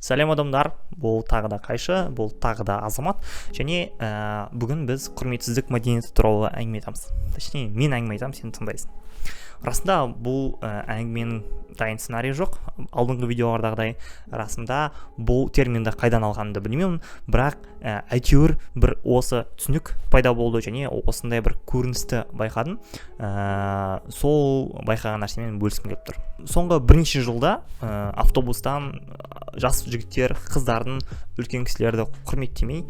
Сәлем адамдар, бұл тағы да Қайшы, бұл тағы да Азамат, және бүгін біз құрметсіздік мәдениеті туралы әңгіме айтамыз. Точнее, мен әңгіме айтамын, сен тыңдайсың. Расында бұл әңгіменің дайын сценарий жоқ. Алдыңғы видеолардағыдай расында бұл терминді қайдан алғанымды білмеймін, бірақ әйтеуір бір осы түсінік пайда болды және осындай бір көріністі байқадым. Сол байқаған нәрсемен бөліскім келіп тұр. Соңғы бірнеше жылда автобустан жас жігіттер, қыздардың үлкен кісілерді құрметтемей,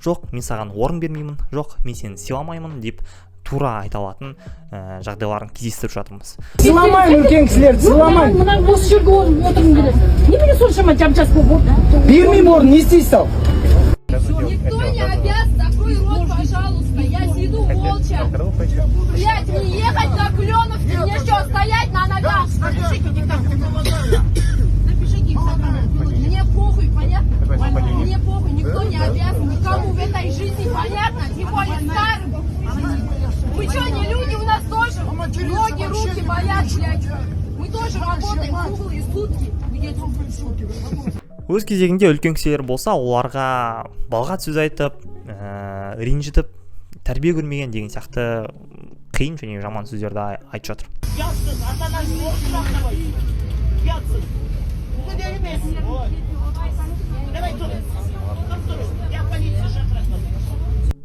жоқ, мен саған орын бермеймін, жоқ, мен сені сыйламаймын деп тура айта алатын жағдайларын кездестіріп жатырмыз. Сыйламаймын үлкен кісілерді, сыйламаймын. Мына осы жерге отырғым келеді. Немене соншама жап-жас болып? Бермеймін орын, не істейсің ал? Никто не обязан, закрой рот, пожалуйста, я сиду молча. Блять, не ехать на Кленовке, мне что, стоять на ногах? Мне похуй, понятно? Мне похуй, никто не обязан, никому в этой жизни, понятно? Тем более старым. Мы что, не люди, у нас тоже ноги, руки болят, блядь. Мы тоже работаем круглые сутки. Өз кезегінде үлкен кісілер болса, оларға балғат сөз айтып, ренжітіп, тәрбие көрмеген деген сияқты қиын және жаман сөздерді айтып жатыр.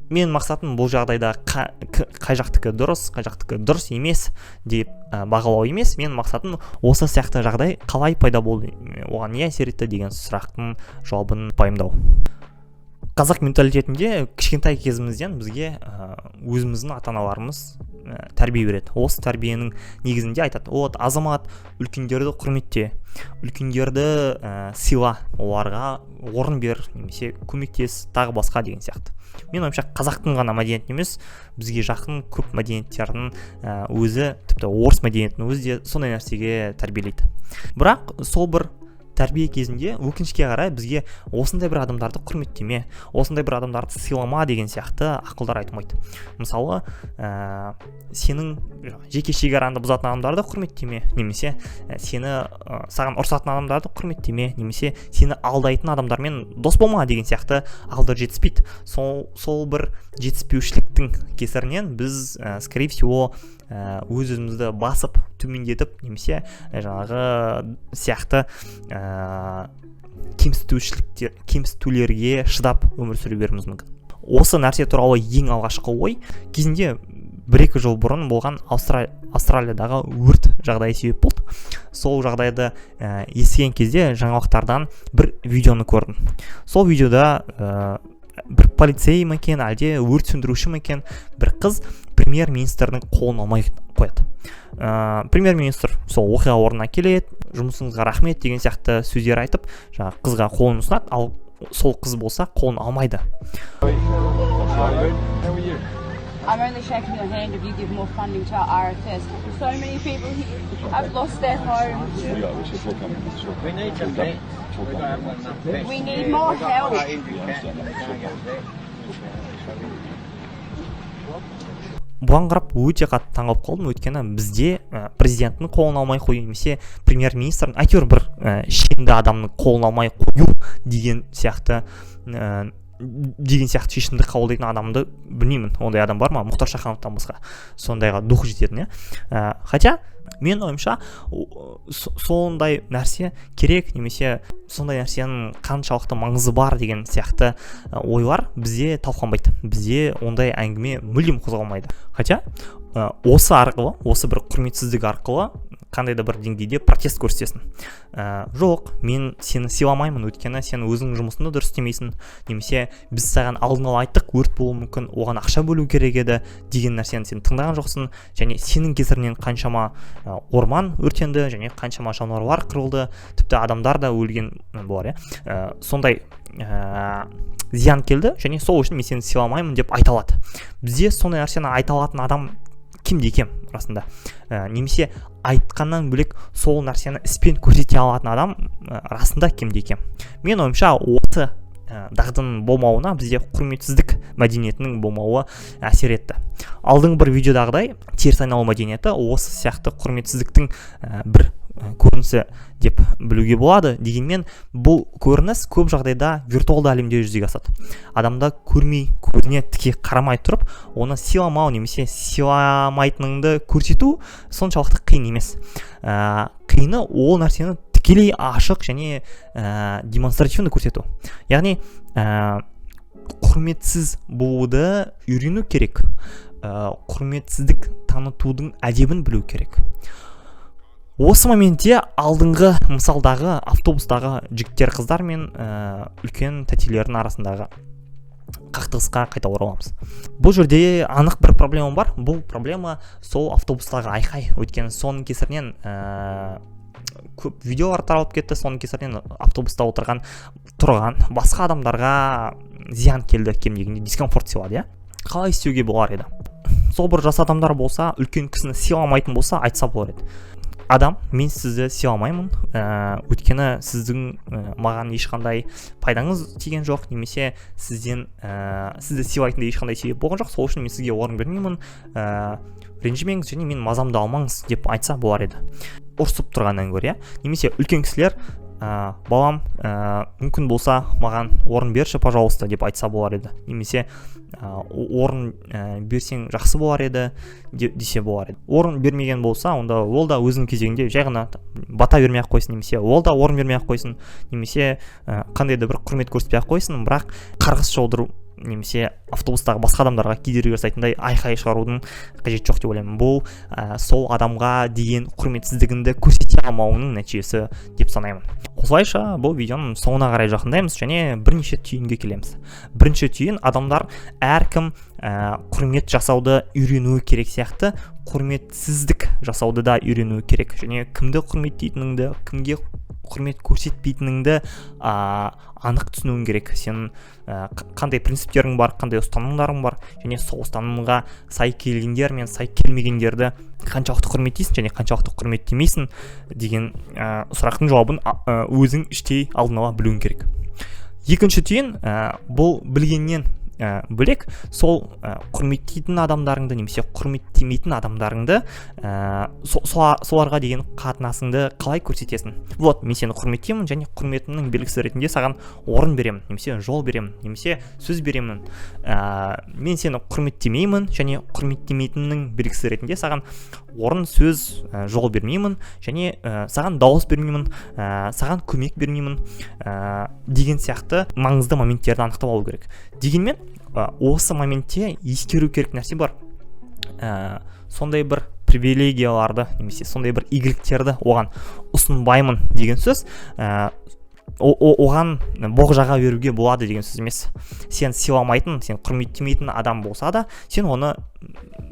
Мен мақсатым бұл жағдайда қай жақтікі дұрыс емес деп бағалау емес. Мен мақсатым осы сияқты жағдай қалай пайда болды, оған не әсер етті деген сұрақтың жауабын пайымдау. Қазақ менталитетінде кішкентай кезімізден бізге өзіміздің ата-аналарымыз тәрбие береді. Осы тәрбиенің негізінде айтады: "От, Азамат, үлкендерді құрметте, үлкендерді сыйла, оларға орын бер, немесе көмектес, тағы басқа" деген сияқты. Мен ойымша қазақтың ғана мәдениеті емес, бізге жақын көп мәдениеттердің өзі, тіпті орыс мәдениетінің өзі де сондай нәрсеге тәрбиелейді. Бірақ сол бір тәрбие кезінде өкінішке қарай бізге осындай бір адамдарды құрметтеме, осындай бір адамдарды сыйлама деген сияқты ақылдар айтылмайды. Мысалы, сенің жеке шекараңды бұзатын адамдарды құрметтеме, немесе саған ұрсатын адамдарды құрметтеме, немесе сені алдайтын адамдармен дос болма деген сияқты ақылдар жетіспейді. Сол бір жетіспеушіліктің кесірінен біз, скорее всего, өзімізді басып, төмендетіп, немесе жаңағы сияқты кемсітулерге шыдап өмір сүре беруіміз мүмкін. Осы нәрсе туралы ең алғашқы ой кезінде 1-2 жыл бұрын болған Австралиядағы өрт жағдайы себеп болды. Сол жағдайды естіген кезде жаңалықтардан бір видеоны көрдім. Сол видеода бір полицей ме екен, әлде өрт сөндіруші ме екен, бір қыз премьер-министрдің қолын алмай қояды. Премьер-министр сол оқиға орнына келеді, жұмысыңызға рахмет деген сияқты сөздер айтып, жаңағы қызға қолын ұсынады, ал сол қыз болса қолын алмайды. I'm only shaking your hand if you give more funding to our RFS. So many people here have lost their homes. We need more help. Бұған қарап өте қатты таңғалып қалдым, өйткені бізде президенттің қолын алмай қою, немесе премьер-министрдің, әйтеуір бір шенді адамның қолын алмай қою деген сияқты шешімді қабылдайтын адамды білмеймін. Ондай адам бар ма? Мұхтар Шахановтан басқа сондайға духы жететін, Хотя мен ойымша сондай нәрсе керек, немесе сондай нәрсенің қаншалықты маңызы бар деген сияқты ойлар бізде талқыланбайды. Бізде ондай әңгіме мүлдем қозғалмайды. Хотя осы арқылы, осы бір құрметсіздік арқылы қандай да бір деңгейде протест көрсетесің. Жоқ, мен сені сыйламаймын, өйткені сен өзің жұмысыңды дұрыс істемейсің, немесе біз саған алдын ала айттық, өрт болуы мүмкін, оған ақша бөлу керек еді деген нәрсені сен тыңдаған жоқсың, және сенің кесірінен қаншама орман өртенді, және қаншама жануарлар қырылды, тіпті адамдар да өлген болар, сондай зиян келді, және сол үшін мен сені сыйламаймын деп айта алады. Бізде сондай нәрсені айта алатын адам кем-де-кем расында. Немесе айтқаннан бөлек сол нәрсені іспен көрсете алатын адам расында кем-де-кем. Мен ойымша осы дағдының болмауына бізде құрметсіздік мәдениетінің болмауы әсер етті. Алдыңғы бір видеодағыдай теріс айналу мәдениеті осы сияқты құрметсіздіктің бір көрінісі деп білуге болады. Дегенмен бұл көрініс көп жағдайда виртуалды әлемде жүзеге асады. Адамда көрмей, көзіне тіке қарамай тұрып, оны сыйламау немесе сыйламайтыныңды көрсету соншалықты қиын емес. Қиыны ол нәрсені тікелей ашық және демонстративді көрсету. Яғни құрметсіз болуды үйрену керек. Құрметсіздік танытудың әдебін білу керек. Осы моментте алдыңғы мысалдағы автобустағы жігіттер қыздар мен үлкен тәтелердің арасындағы қақтығысқа қайта ораламыз. Бұл жерде анық бір проблема бар. Бұл проблема сол автобустағы айқай. Өйткені соның кесірінен көп видеолар таралып кетті. Соның кесірінен автобуста тұрған басқа адамдарға зиян келді, кем дегенде дискомфорт сыйлады, қалай істеуге болар еді? Сол бір жас адамдар болса, үлкен кісіні сыйламайтын болса, айтса болар еді. Адам, мен сізді сыйламаймын, өйткені сіздің маған ешқандай пайдаңыз тиген жоқ, немесе сізді сыйлайтындай ешқандай себеп болған жоқ, сол үшін мен сізге орын бермеймін, ренжімеңіз және мен мазамды алмаңыз деп айтса болар еді. Ұрсып тұрғаннан гөрі, немесе үлкен кісілер, балам, мүмкін болса маған орын берші, пожалуйста, деп айтса болар еді. Немесе орын берсең жақсы болар еді десе болар еді. Орын бермеген болса, онда ол да өзінің кезегінде жай ғана бата бермей ақ қойсын, немесе ол да орын бермей ақ қойсын, немесе қандай да бір құрмет көрсетпей ақ қойсын, бірақ қарғыс жаудыру немесе автобустағы басқа адамдарға кедергі жасайтындай айқай шығарудың қажеті жоқ деп ойлаймын. Бұл сол адамға деген құрметсіздігіңді көрсете алмауының нәтижесі деп санаймын. Осылайша бұл видеоның соңына қарай жақындаймыз және бірнеше түйінге келеміз. Бірінші түйін, адамдар әркім құрмет жасауды үйренуі керек сияқты, құрметсіздік жасауды да үйренуі керек. Және кімді құрметтейтініңді, кімге құрмет көрсетпейтініңді анық түсінуің керек. Сенің қандай принциптерің бар, қандай ұстанымдарың бар, және сол ұстанымға сай келгендер мен сай келмегендерді қаншалықты құрметтейсің және қаншалықты құрметтемейсің деген сұрақтың жауабын өзің іштей алдын ала білуің керек. Екінші түйін, бұл білгеннен бөлек, сол құрметтейтін адамдарыңды немесе құрметтемейтін адамдарыңды соларға деген қатынасыңды қалай көрсетесің? Вот, мен сені құрметтеймін және құрметімнің белгісі ретінде саған орын беремін, немесе жол беремін, немесе сөз беремін. Мен сені құрметтемеймін және құрметтемейтіннің белгісі ретінде саған орын, сөз, жол бермеймін және саған дауыс бермеймін, саған көмек бермеймін деген сияқты маңызды моменттерді анықтап алу керек. Дегенмен осы моментте ескеру керек нәрсе бар. Сондай бір привилегияларды немесе сондай бір игіліктерді оған ұсынбаймын деген сөз оған боқ жаға беруге болады деген сөз емес. Сен сыйламайтын, сен құрметтемейтін адам болса да, сен оны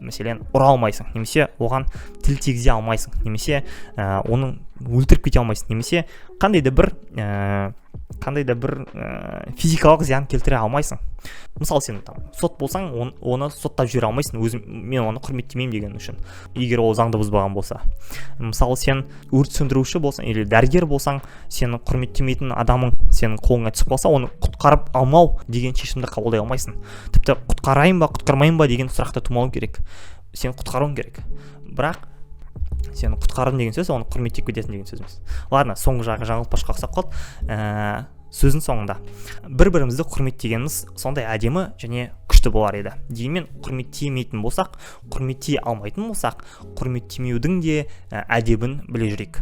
мәселен ұра алмайсың, немесе оған тіл тигізе алмайсың, немесе оның өлтіріп кете алмайсың, немесе қандай да бір физикалық зиян келтіре алмайсың. Мысалы, сен сот болсаң, оны соттап жібере алмайсың, мен оны құрметтемеймін деген үшін, егер ол заңды бұзбаған болса. Мысалы, сен өрт сөндіруші болсаң, или дәрігер болсаң, сені құрметтемейтін адамың сенің қолыңа түсіп қалса, оны құтқарып алмау деген шешімді қабылдай алмайсың. Тіпті құтқарайын ба, құтқармайын ба деген сұрақты тумауы керек. Сен құтқаруың керек. Бірақ сені құтқардың деген сөз, оны құрметтеп кетесің деген сөз емес. Ладно, соңғы жағы жаңылтпашқа ұқсап қалды. Сөздің соңында бір-бірімізді құрметтегеніміз сондай әдемі және күшті болар еді. Дегенмен құрметтемейтін болсақ, құрметтей алмайтын болсақ, құрметтемеудің де әдебін біле жүрейік.